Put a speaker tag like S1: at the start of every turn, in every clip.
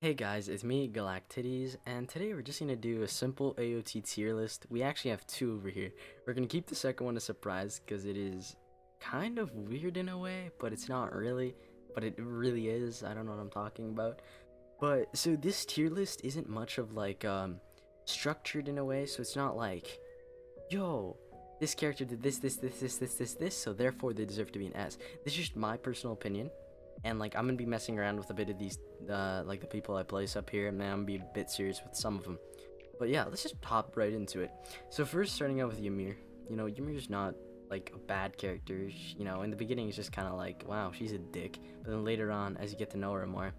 S1: Hey guys, it's me, Galactides, and today we're just gonna do a simple AOT tier list. We actually have two over here. We're gonna keep the second one a surprise because it is kind of weird in a way, but it's not really. But it really is. I don't know what I'm talking about. But so this tier list isn't much of like structured in a way, so it's not like, yo, this character did this, so therefore they deserve to be an S. This is just my personal opinion, and like I'm gonna be messing around with a bit of these, like the people I place up here, and then I'm gonna be a bit serious with some of them. But yeah, let's just hop right into it. So first, starting out with Ymir. You know, Ymir's not like a bad character. You know, in the beginning, it's just kind of like, wow, she's a dick. But then later on, as you get to know her more,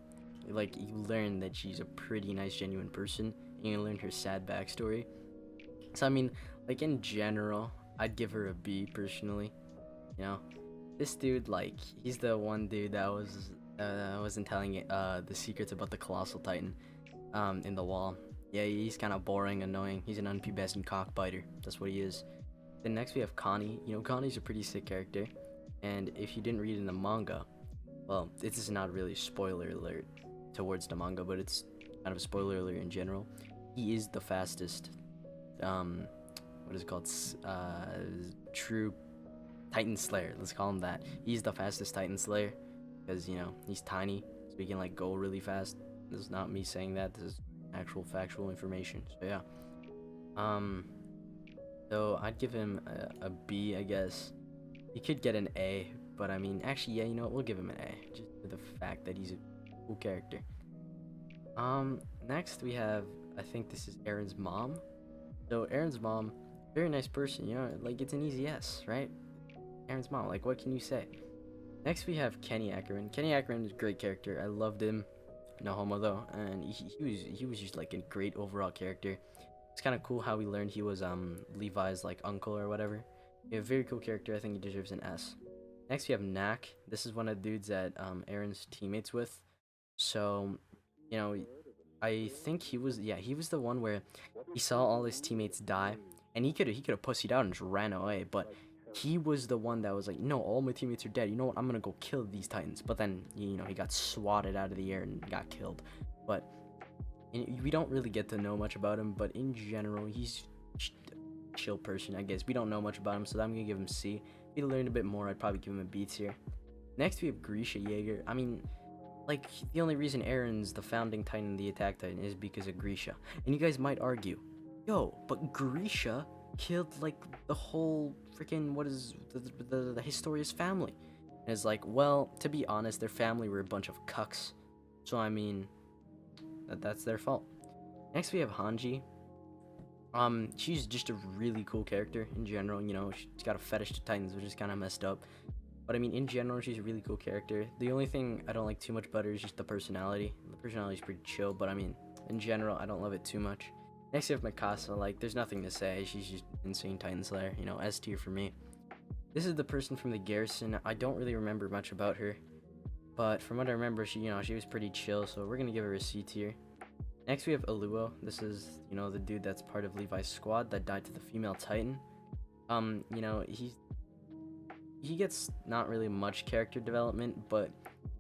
S1: like you learn that she's a pretty nice, genuine person, and you learn her sad backstory. So I mean, like in general, I'd give her a B personally. You know, this dude, like, he's the one dude that wasn't telling it the secrets about the colossal titan in the wall. Yeah, he's kind of boring, annoying. He's an unpubescent cockbiter. That's what he is. Then next we have Connie. You know, Connie's a pretty sick character, and if you didn't read in the manga, well, this is not really a spoiler alert towards the manga, but it's kind of a spoiler alert in general. He is the fastest what is it called, true Titan Slayer. Let's call him that. He's the fastest Titan Slayer because, you know, he's tiny, so he can like go really fast. This is not me saying that. This is actual factual information. So yeah. So I'd give him a B, I guess. He could get an A, but I mean, actually, yeah, you know what? We'll give him an A just for the fact that he's a cool character. Next we have, I think this is Aaron's mom. So Aaron's mom, very nice person, you know, like it's an easy S, right? Aaron's mom, like what can you say? Next we have Kenny Ackerman. Kenny Ackerman is a great character. I loved him. No homo though, and he was just like a great overall character. It's kind of cool how we learned he was Levi's like uncle or whatever. Yeah, very cool character. I think he deserves an S. Next we have Knack. This is one of the dudes that Aaron's teammates with. So, you know, I think he was the one where he saw all his teammates die, and he could have pussied out and just ran away, but he was the one that was like, no, all my teammates are dead. You know what? I'm gonna go kill these titans. But then, you know, he got swatted out of the air and got killed. But we don't really get to know much about him. But in general, he's a chill person, I guess. We don't know much about him, so I'm gonna give him C. If we learned a bit more, I'd probably give him a B tier. Next, we have Grisha Jaeger. I mean, like, the only reason Aaron's the founding titan, the attack titan, is because of Grisha. And you guys might argue, yo, but Grisha killed like the whole freaking, what is the Historia's family. And it's like, well, to be honest, their family were a bunch of cucks, so I mean, that's their fault. Next we have Hanji. She's just a really cool character in general. You know, she's got a fetish to titans, which is kind of messed up, but I mean, in general, she's a really cool character. The only thing I don't like too much about her is just the personality. The personality is pretty chill, but I mean, in general, I don't love it too much. Next, you have Mikasa. Like, there's nothing to say. She's just insane Titan Slayer. You know, S tier for me. This is the person from the garrison. I don't really remember much about her, but from what I remember, she was pretty chill. So we're gonna give her a C tier. Next, we have Aluo. This is, you know, the dude that's part of Levi's squad that died to the female Titan. You know, he gets not really much character development, but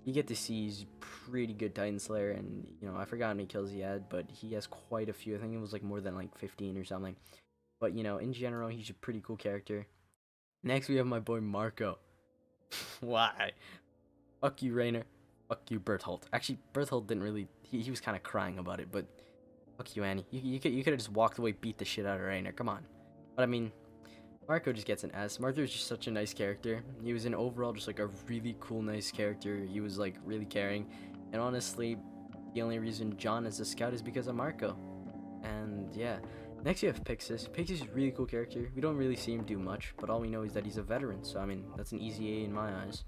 S1: you get to see he's pretty good Titan Slayer, and you know, I forgot how many kills he had, but he has quite a few. I think it was like more than like 15 or something. But you know, in general, he's a pretty cool character. Next, we have my boy Marco. Why? Fuck you, Rainer. Fuck you, Berthold. Actually, Berthold didn't really. He was kind of crying about it, but fuck you, Annie. You could have just walked away, beat the shit out of Rainer. Come on. But I mean, Marco just gets an S. Marco is just such a nice character. He was an overall just like a really cool, nice character. He was like really caring. And honestly, the only reason John is a scout is because of Marco. And yeah. Next you have Pixis. Pixis is a really cool character. We don't really see him do much, but all we know is that he's a veteran. So I mean, that's an easy A in my eyes.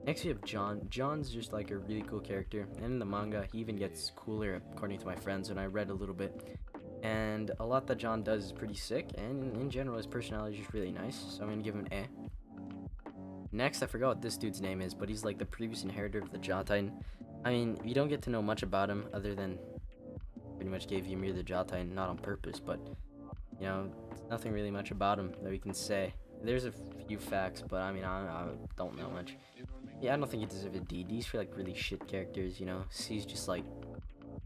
S1: Next we have John. John's just like a really cool character. And in the manga, he even gets cooler according to my friends when I read a little bit. And a lot that John does is pretty sick, and in general his personality is just really nice, so I'm gonna give him an A. Next, I forgot what this dude's name is, but he's like the previous inheritor of the Jaw Titan. I mean, you don't get to know much about him other than pretty much gave Ymir the Jaw Titan, not on purpose, but you know, nothing really much about him that we can say. There's a few facts, but I mean, I don't know much. Yeah, I don't think he deserves a D. D's for like really shit characters, you know. C's just like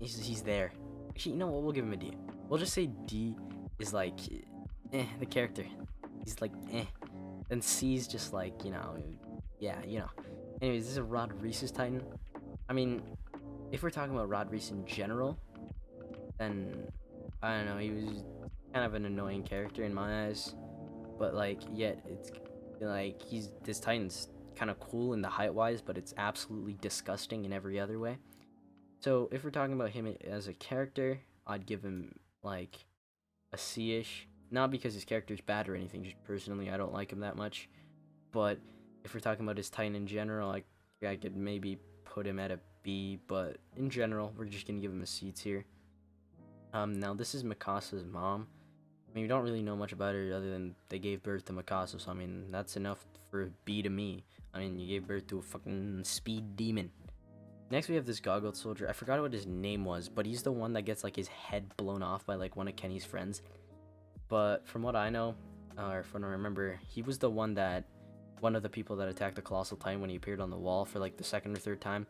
S1: He's there. Actually, you know what? We'll give him a D. We'll just say D is like, the character. He's like, and C's just like, yeah, Anyways, this is Rodris' Titan. I mean, if we're talking about Rodris in general, then I don't know. He was kind of an annoying character in my eyes, but like, yet it's like this Titan's kind of cool in the height wise, but it's absolutely disgusting in every other way. So if we're talking about him as a character, I'd give him like a C-ish. Not because his character's bad or anything, just personally I don't like him that much. But if we're talking about his Titan in general, I could maybe put him at a B, but in general, we're just gonna give him a C tier. Now this is Mikasa's mom. I mean, we don't really know much about her other than they gave birth to Mikasa, so I mean, that's enough for a B to me. I mean, you gave birth to a fucking speed demon. Next, we have this goggled soldier. I forgot what his name was, but he's the one that gets like his head blown off by like one of Kenny's friends. But from what I know, or from what I remember, he was the one of the people that attacked the Colossal Titan when he appeared on the wall for like the second or third time.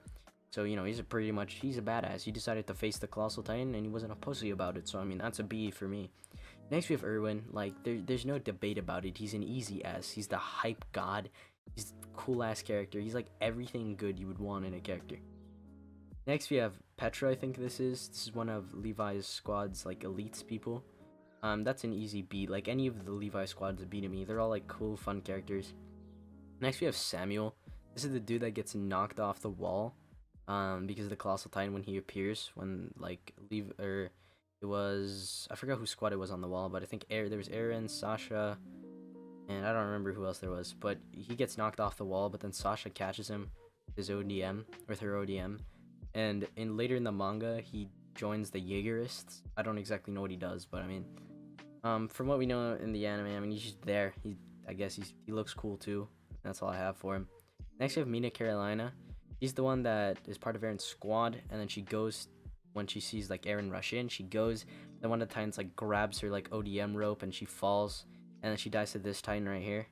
S1: So, he's a badass. He decided to face the Colossal Titan and he wasn't a pussy about it. So, I mean, that's a B for me. Next, we have Erwin. Like, there's no debate about it. He's an easy S. He's the hype god. He's a cool-ass character. He's like everything good you would want in a character. Next, we have Petra, I think this is. This is one of Levi's squad's, like, elites people. That's an easy B. Like, any of the Levi squad's a B to me. They're all, like, cool, fun characters. Next, we have Samuel. This is the dude that gets knocked off the wall, because of the Colossal Titan when he appears. When, like, it was... I forgot whose squad it was on the wall, but I think there was Eren, Sasha, and I don't remember who else there was. But he gets knocked off the wall, but then Sasha catches him with her ODM. And later in the manga, he joins the Jaegerists. I don't exactly know what he does, but I mean, from what we know in the anime, I mean, he's just there. I guess he looks cool too. That's all I have for him. Next, we have Mina Carolina. She's the one that is part of Eren's squad, and then she goes when she sees like Eren rush in. She goes. Then one of the Titans like grabs her like ODM rope, and she falls, and then she dies to this Titan right here.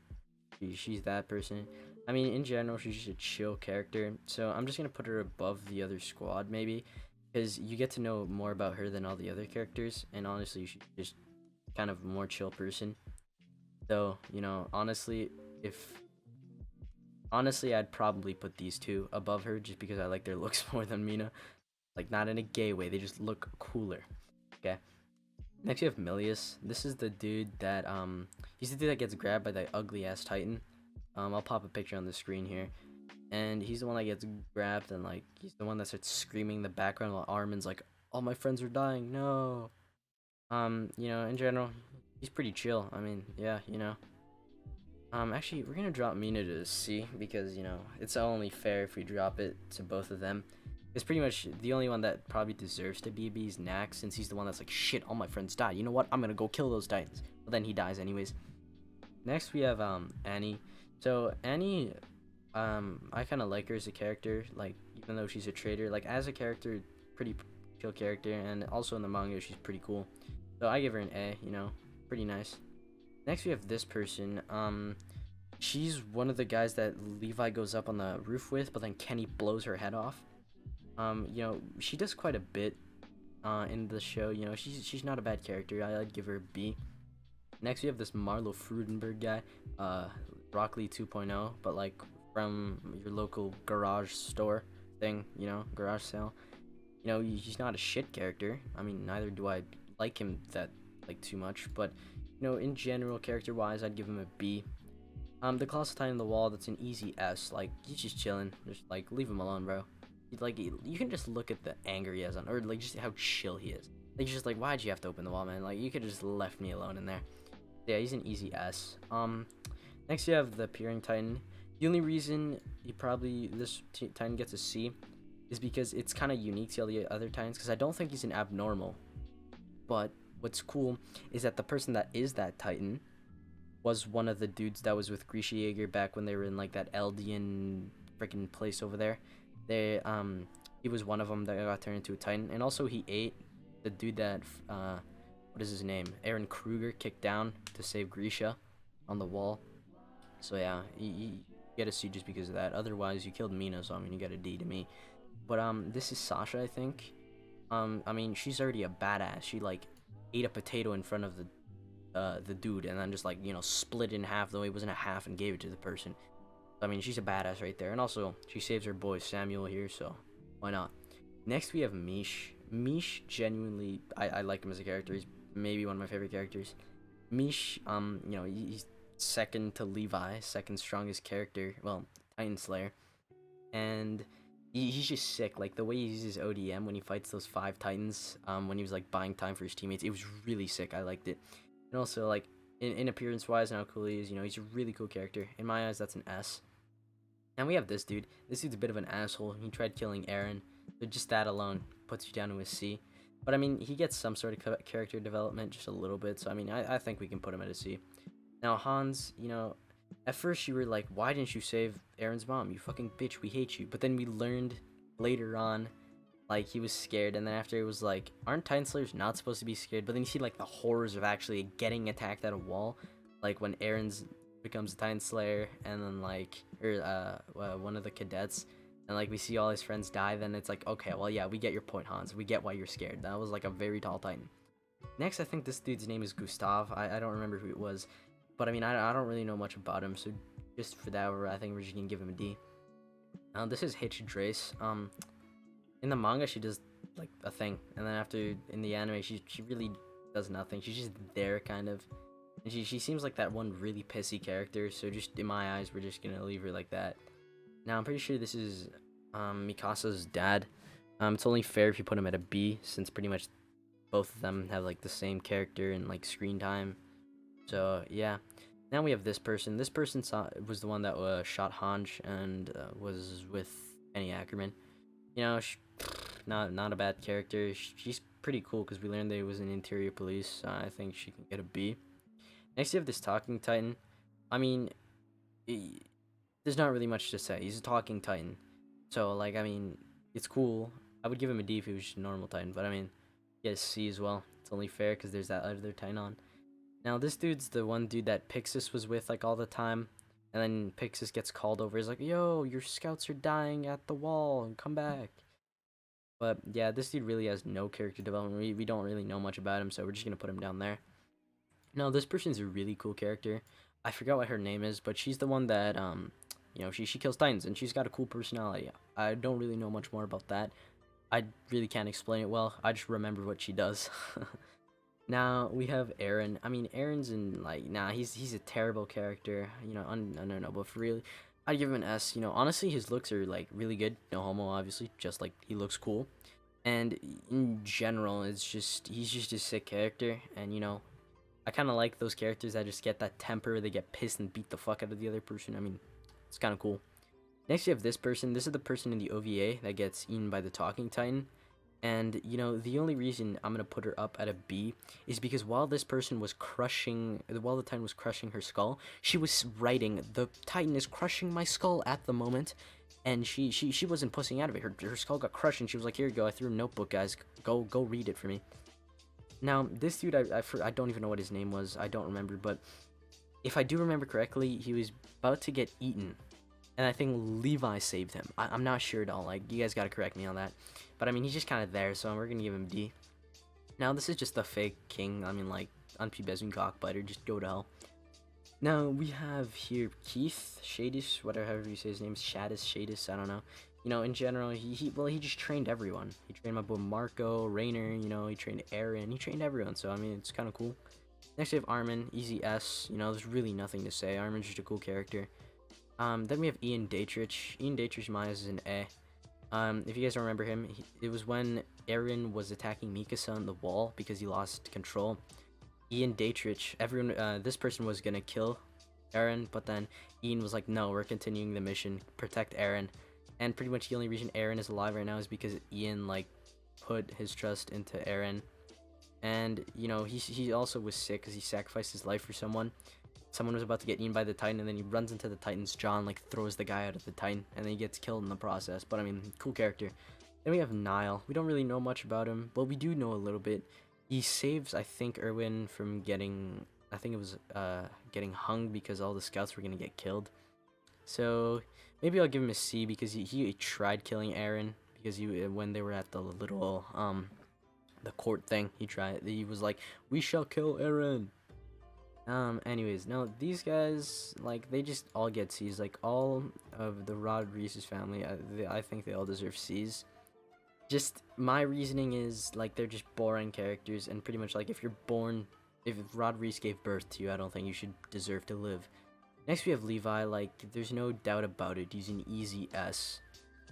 S1: She's that person. I mean, in general, she's just a chill character. So I'm just going to put her above the other squad, maybe. Because you get to know more about her than all the other characters. And honestly, she's just kind of a more chill person. So, honestly, I'd probably put these two above her just because I like their looks more than Mina. Like, not in a gay way. They just look cooler. Okay. Next, we have Milius. This is the dude that, he's the dude that gets grabbed by the ugly-ass Titan. I'll pop a picture on the screen here. And he's the one that gets grabbed, and, like, he's the one that starts screaming in the background while Armin's like, all my friends are dying, no. In general, he's pretty chill. I mean, yeah, Actually, we're gonna drop Mina to C, because, it's only fair if we drop it to both of them. It's pretty much the only one that probably deserves to be a B is Nax, since he's the one that's like, shit, all my friends died. You know what? I'm gonna go kill those Titans. But then he dies anyways. Next, we have, Annie. So Annie, I kind of like her as a character, like, even though she's a traitor, like, as a character, pretty chill character, and also in the manga, she's pretty cool. So I give her an A, pretty nice. Next, we have this person. She's one of the guys that Levi goes up on the roof with, but then Kenny blows her head off. She does quite a bit, in the show. She's not a bad character. I'd give her a B. Next, we have this Marlo Frudenberg guy, Broccoli 2.0, but like from your local garage store thing, garage sale. He's not a shit character. I mean, neither do I like him that like too much, but in general, character wise, I'd give him a B. The Colossal Titan on the wall, that's an easy S. Like, he's just chilling. Just like, leave him alone, bro. Like, you can just look at the anger he has on, or like just how chill he is. Like, he's just like, why'd you have to open the wall, man? Like, you could have just left me alone in there. Yeah, he's an easy S. Next you have the Peering Titan. The only reason this Titan gets a C is because it's kind of unique to all the other Titans, because I don't think he's an abnormal. But what's cool is that the person that is that Titan was one of the dudes that was with Grisha Jaeger back when they were in like that Eldian freaking place over there. He was one of them that got turned into a Titan, and also he ate the dude that what is his name? Eren Kruger kicked down to save Grisha on the wall. So yeah, you get a C just because of that. Otherwise, you killed Mina, so I mean, you got a D to me. But this is Sasha, I think. I mean, she's already a badass. She like ate a potato in front of the dude, and then just like, you know, split it in half though it wasn't a half and gave it to the person. I mean, she's a badass right there. And also, she saves her boy Samuel here, so why not? Next, we have Mish. Mish, genuinely, I like him as a character. He's maybe one of my favorite characters. Mish, you know, he's second to Levi, second strongest character. Well, Titan Slayer. And he's just sick. Like, the way he uses ODM when he fights those 5 Titans, when he was, like, buying time for his teammates, it was really sick. I liked it. And also, like, in appearance-wise and how cool he is, you know, he's a really cool character. In my eyes, that's an S. And we have this dude. This dude's a bit of an asshole. He tried killing Eren, but just that alone puts you down to a C. But I mean, he gets some sort of character development, just a little bit. So I mean, I think we can put him at a C. Now Hans, you know, at first you were like, why didn't you save Eren's mom? You fucking bitch, we hate you. But then we learned later on, like, he was scared. And then after it was like, aren't Titan Slayers not supposed to be scared? But then you see like the horrors of actually getting attacked at a wall. Like when Eren's becomes a Titan Slayer, and then like, or one of the cadets, and like we see all his friends die, then it's like, okay, well, yeah, we get your point, Hans. We get why you're scared. That was like a very tall Titan. Next, I think this dude's name is Gustav. I don't remember who it was, but I mean, I don't really know much about him, so just for that, I think we're just gonna give him a D. This is Drace. In the manga, she does like a thing, and then after in the anime, she really does nothing. She's just there, kind of. And she seems like that one really pissy character, so just in my eyes, we're just gonna leave her like that. Now, I'm pretty sure this is Mikasa's dad. It's only fair if you put him at a B, since pretty much both of them have like the same character and like screen time. So yeah. Now we have this person. This person was the one that shot Hanj and was with Kenny Ackerman. You know, not a bad character. She's pretty cool because we learned that it was an interior police. So I think she can get a B. Next, you have this talking Titan. I mean, there's not really much to say. He's a talking Titan. So, like, I mean, it's cool. I would give him a D if he was just a normal Titan. But, I mean, he has C as well. It's only fair because there's that other Titan on. Now, this dude's the one dude that Pixis was with, like, all the time. And then Pixis gets called over. He's like, yo, your scouts are dying at the wall. And come back. But, yeah, this dude really has no character development. We don't really know much about him. So, we're just going to put him down there. No, this person's a really cool character. I forgot what her name is, but she's the one that, you know, she kills Titans, and she's got a cool personality. I don't really know much more about that. I really can't explain it well. I just remember what she does. Now, we have Eren. I mean, Eren's in, like, nah, he's a terrible character. You know, I don't know, but for real, I'd give him an S. You know, honestly, his looks are, like, really good. No homo, obviously, just, like, he looks cool. And in general, it's just, he's just a sick character, and, you know, I kind of like those characters that just get that temper, they get pissed and beat the fuck out of the other person. I mean, it's kind of cool. Next, you have this person. This is the person in the OVA that gets eaten by the Talking Titan. And, you know, the only reason I'm going to put her up at a B is because while this person was while the Titan was crushing her skull, she was writing, the Titan is crushing my skull at the moment. And she wasn't pussing out of it. Her skull got crushed, and she was like, here you go, I threw a notebook, guys. Go read it for me. Now, this dude, I don't even know what his name was. I don't remember, but if I do remember correctly, he was about to get eaten. And I think Levi saved him. I'm not sure at all. Like, you guys gotta correct me on that. But, I mean, he's just kind of there, so we're gonna give him D. Now, this is just the fake king. I mean, like, Unpubeswing cockbiter. Just go to hell. Now, we have here Keith, Shadis, whatever you say his name is. Shadis, I don't know. You know, in general, he just trained everyone. He trained my boy Marco, Rainer, you know, he trained Eren, he trained everyone, so, I mean, it's kind of cool. Next, we have Armin, easy S, you know, there's really nothing to say. Armin's just a cool character. Then we have Ian Dietrich. Ian Dietrich, my eyes, is an A. If you guys don't remember him, it was when Eren was attacking Mikasa on the wall because he lost control. Ian Dietrich, this person was gonna kill Eren, but then Ian was like, no, we're continuing the mission, protect Eren. And pretty much the only reason Eren is alive right now is because Ian, like, put his trust into Eren. And, you know, he also was sick because he sacrificed his life for someone. Someone was about to get eaten by the Titan, and then he runs into the Titan's jaw and, like, throws the guy out of the Titan. And then he gets killed in the process. But, I mean, cool character. Then we have Nile. We don't really know much about him, but we do know a little bit. He saves, I think, Erwin from getting... I think it was getting hung because all the scouts were going to get killed. So... maybe I'll give him a C because he tried killing Eren because when they were at the little the court thing, he was like, "We shall kill Eren." Anyways, now these guys, like, they just all get C's. Like, all of the Rodris' family, I think they all deserve C's. Just my reasoning is, like, they're just boring characters, and pretty much, like, if Rodris gave birth to you, I don't think you should deserve to live. Next we have Levi. Like, there's no doubt about it, he's an easy S.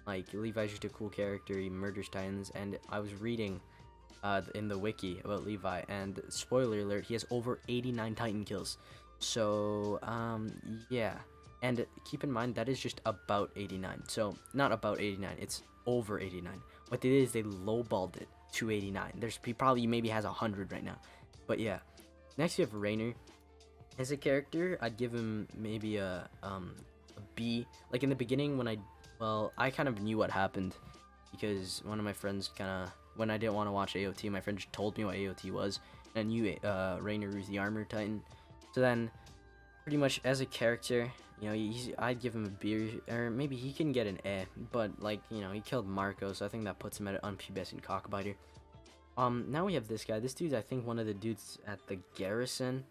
S1: Like, Levi's just a cool character, he murders titans, and I was reading in the wiki about Levi, and spoiler alert, he has over 89 titan kills. So yeah, and keep in mind that is just about 89, so not about 89, it's over 89. What they did is they lowballed it to 89. He probably maybe has 100 right now, but yeah. Next we have Rainer. As a character, I'd give him maybe a B. Like, in the beginning, when I kind of knew what happened, because one of my friends when I didn't want to watch AOT, my friend just told me what AOT was, and I knew Rainer was the armor titan. So then, pretty much as a character, you know, I'd give him a B, or maybe he can get an A, but, like, you know, he killed Marco, so I think that puts him at an unpubescent cockbiter. Now we have this guy. This dude's, I think, one of the dudes at the garrison.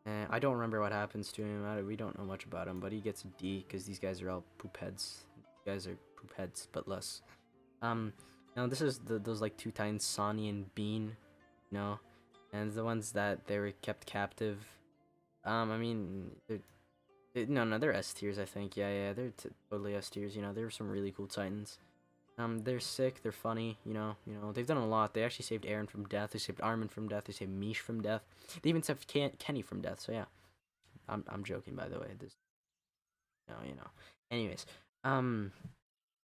S1: I don't remember what happens to him. We don't know much about him, but he gets a D, because these guys are all poop heads. These guys are poop heads, but less. Now this is those, like, two titans, Sonny and Bean, you know, and the ones that they were kept captive. I mean, they're S tiers, I think. Yeah, they're totally S tiers. You know, there were some really cool titans. They're sick, they're funny, you know, they've done a lot. They actually saved Eren from death, they saved Armin from death, they saved Mish from death. They even saved Kenny from death, so yeah. I'm joking, by the way. You know. Anyways,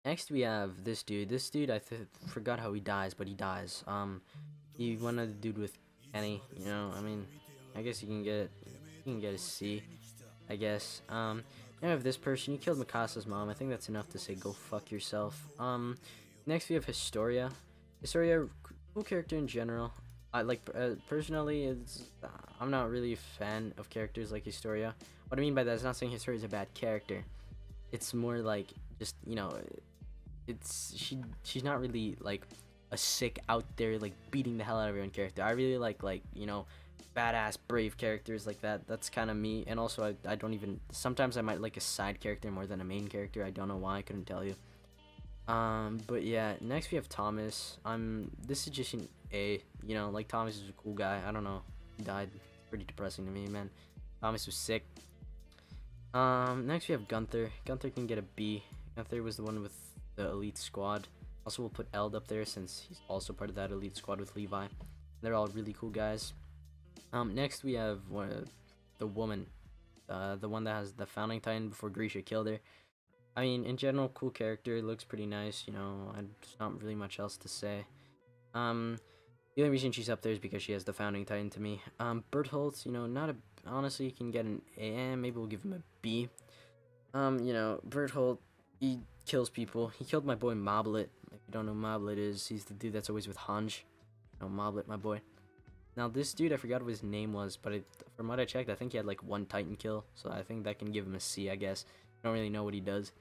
S1: next we have this dude. This dude, I forgot how he dies, but he dies. He one of the dude with Kenny, you know, I mean, I guess you can get a C, I guess. Now we have this person. You killed Mikasa's mom. I think that's enough to say go fuck yourself. Next we have Historia. Historia, cool character in general. I like, personally, I'm not really a fan of characters like Historia. What I mean by that is not saying Historia is a bad character. It's more like, just, you know, she's not really like a sick out there, like, beating the hell out of everyone character. I really like, you know, badass brave characters like that. That's kind of me. And also I don't even, sometimes I might like a side character more than a main character. I don't know why, I couldn't tell you. But yeah, next we have Thomas. This is just an A, you know, like, Thomas is a cool guy. I don't know, he died. Pretty depressing to me, man. Thomas was sick. Next we have Gunther. Gunther can get a B. Gunther was the one with the elite squad. Also, we'll put Eld up there since he's also part of that elite squad with Levi. They're all really cool guys. Next we have the woman, the one that has the founding titan before Grisha killed her. I mean, in general, cool character, looks pretty nice, you know, there's not really much else to say. The only reason she's up there is because she has the founding titan to me. Bertholdt, you know, honestly, you can get an A, maybe we'll give him a B. You know, Bertholdt, he kills people. He killed my boy Moblet. If you don't know who Moblet is, he's the dude that's always with Hanj. You know, Moblet, my boy. Now, this dude, I forgot what his name was, but from what I checked, I think he had, like, 1 Titan kill, so I think that can give him a C, I guess. I don't really know what he does.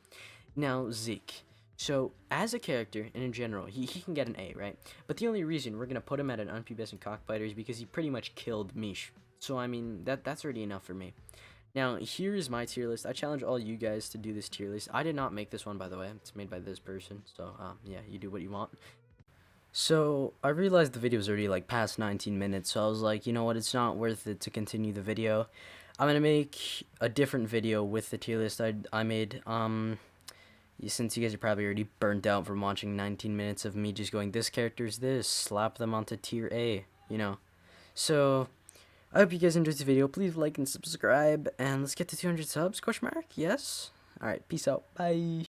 S1: Now, Zeke. So, as a character, and in general, he can get an A, right? But the only reason we're going to put him at an unpubescent cockbiter is because he pretty much killed Mish. So, I mean, that's already enough for me. Now, here is my tier list. I challenge all you guys to do this tier list. I did not make this one, by the way. It's made by this person, so, yeah, you do what you want. So, I realized the video was already, like, past 19 minutes, so I was like, you know what, it's not worth it to continue the video. I'm gonna make a different video with the tier list I made, since you guys are probably already burnt out from watching 19 minutes of me just going, this character's this, slap them onto tier A, you know. So, I hope you guys enjoyed the video. Please like and subscribe, and let's get to 200 subs, ? Yes? Alright, peace out, bye!